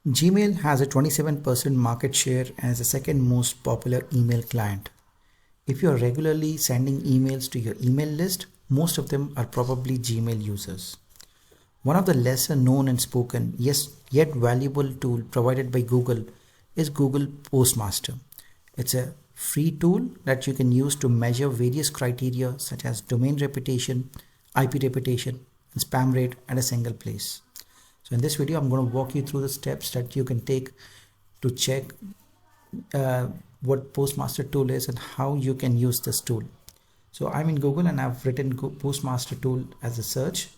Gmail has a 27% market share and is the second most popular email client. If you are regularly sending emails to your email list, most of them are probably Gmail users. One of the lesser known and spoken, yes, yet valuable tool provided by Google is Google Postmaster. It's a free tool that you can use to measure various criteria such as domain reputation, IP reputation, and spam rate at a single place. So in this video, I'm going to walk you through the steps that you can take to check what Postmaster tool is and how you can use this tool. So I'm in Google and I've written Postmaster tool as a search.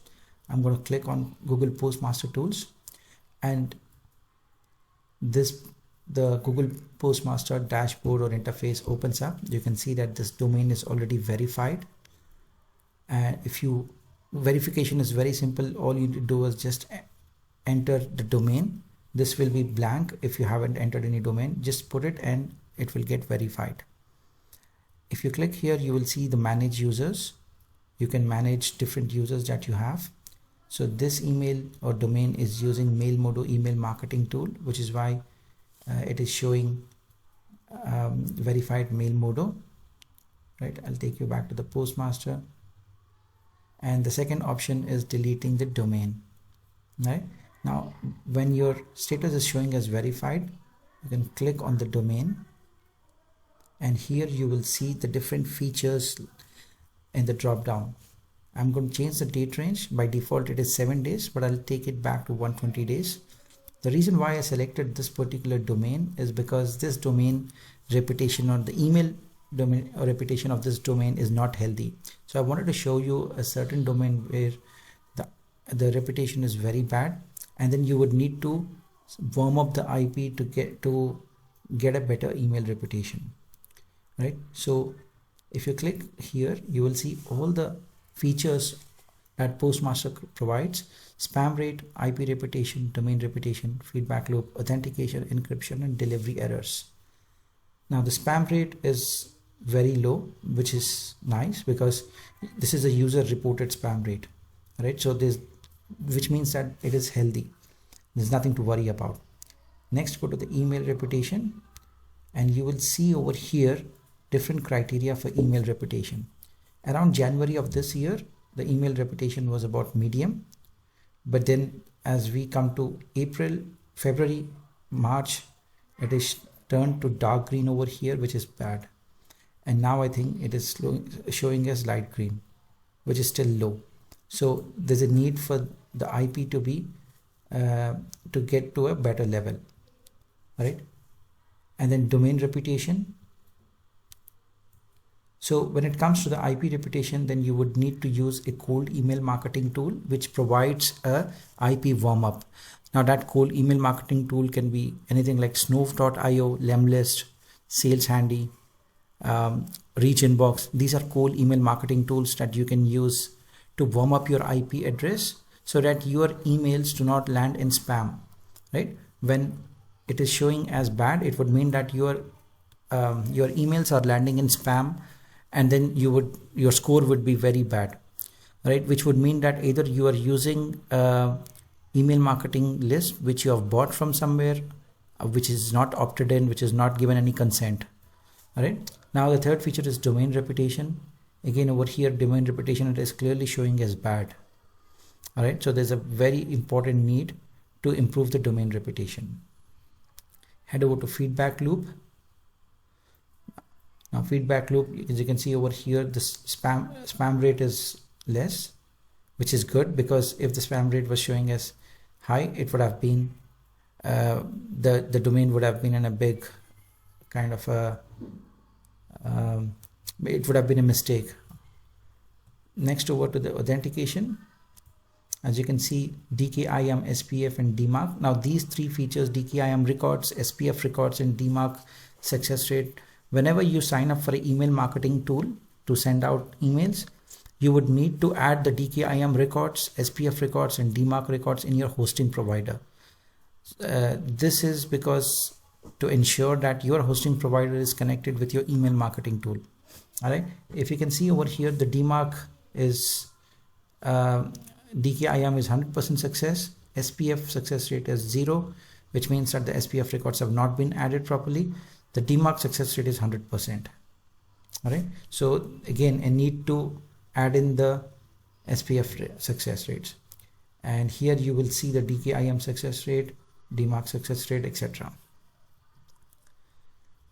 I'm going to click on Google Postmaster tools, and the Google Postmaster dashboard or interface opens up. You can see that this domain is already verified, and verification is very simple. All you need to do is just enter the domain. This will be blank if you haven't entered any domain. Just put it and it will get verified. If you click here, you will see the manage users. You can manage different users that you have. So this email or domain is using Mailmodo email marketing tool, which is why it is showing verified Mailmodo. Right, I'll take you back to the Postmaster. And the second option is deleting the domain. Right, now when your status is showing as verified, you can click on the domain, and here you will see the different features in the drop down. I'm going to change the date range. By default it is 7 days, but I'll take it back to 120 days. The reason why I selected this particular domain is because this domain reputation, or the email domain or reputation of this domain, is not healthy. So I wanted to show you a certain domain where the reputation is very bad, and then you would need to warm up the IP to get a better email reputation. Right, so if you click here, you will see all the features that Postmaster provides: spam rate, IP reputation, domain reputation, feedback loop, authentication, encryption, and delivery errors. Now the spam rate is very low, which is nice because this is a user reported spam rate. Right, so which means that it is healthy. There's nothing to worry about. Next, go to the email reputation, and you will see over here different criteria for email reputation. Around January of this year, the email reputation was about medium, but then as we come to April, February, March, it is turned to dark green over here, which is bad. And now I think it is showing as light green, which is still low. So there's a need for the IP to be to get to a better level. Right, and then domain reputation. So when it comes to the IP reputation, then you would need to use a cold email marketing tool which provides a IP warm up. Now that cold email marketing tool can be anything like Snoof.io, Lemlist, Sales Handy, Reach Inbox. These are cold email marketing tools that you can use to warm up your IP address so that your emails do not land in spam. Right, when it is showing as bad, it would mean that your emails are landing in spam, and then your score would be very bad. Right, which would mean that either you are using email marketing list which you have bought from somewhere, which is not opted in, which is not given any consent. All right, now the third feature is domain reputation. Again, over here, domain reputation, it is clearly showing as bad. All right, so there's a very important need to improve the domain reputation. Head over to feedback loop. Now feedback loop, as you can see over here, the spam rate is less, which is good, because if the spam rate was showing as high, it would have been the domain would have been in a big kind of a it would have been a mistake. Next, over to the authentication. As you can see, DKIM, SPF, and DMARC. Now these three features, DKIM records, SPF records, and DMARC success rate. Whenever you sign up for an email marketing tool to send out emails, you would need to add the DKIM records, SPF records, and DMARC records in your hosting provider. This is because to ensure that your hosting provider is connected with your email marketing tool. All right. If you can see over here, the DMARC is DKIM is 100% success. SPF success rate is 0. which means that the SPF records have not been added properly. The DMARC success rate is 100%. All right. So again, I need to add in the SPF success rates, and here you will see the DKIM success rate, DMARC success rate, etc.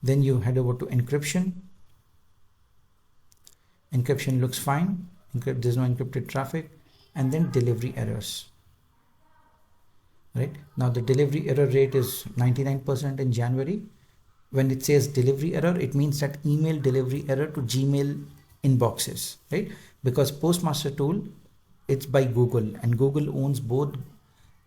Then you head over to encryption. Encryption looks fine. There's no encrypted traffic. And then delivery errors. Right now, the delivery error rate is 99% in January. When it says delivery error, it means that email delivery error to Gmail inboxes, right? Because Postmaster tool, it's by Google, and Google owns both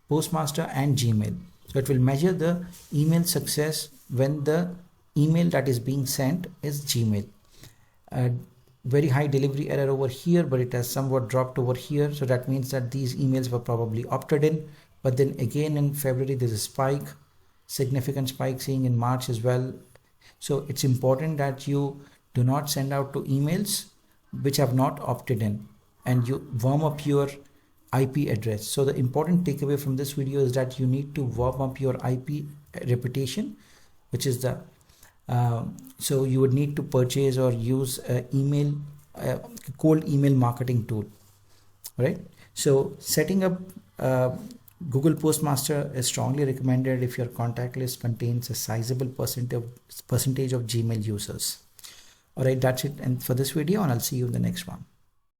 Postmaster and Gmail. So it will measure the email success when the email that is being sent is Gmail. Very high delivery error over here, but it has somewhat dropped over here. So that means that these emails were probably opted in. But then again in February, there's a spike, significant spike, seeing in March as well. So it's important that you do not send out to emails which have not opted in, and you warm up your IP address. So the important takeaway from this video is that you need to warm up your IP reputation, which is the so you would need to purchase or use cold email marketing tool. Right. So setting up Google Postmaster is strongly recommended if your contact list contains a sizable percentage of Gmail users. All right, that's it and for this video, and I'll see you in the next one.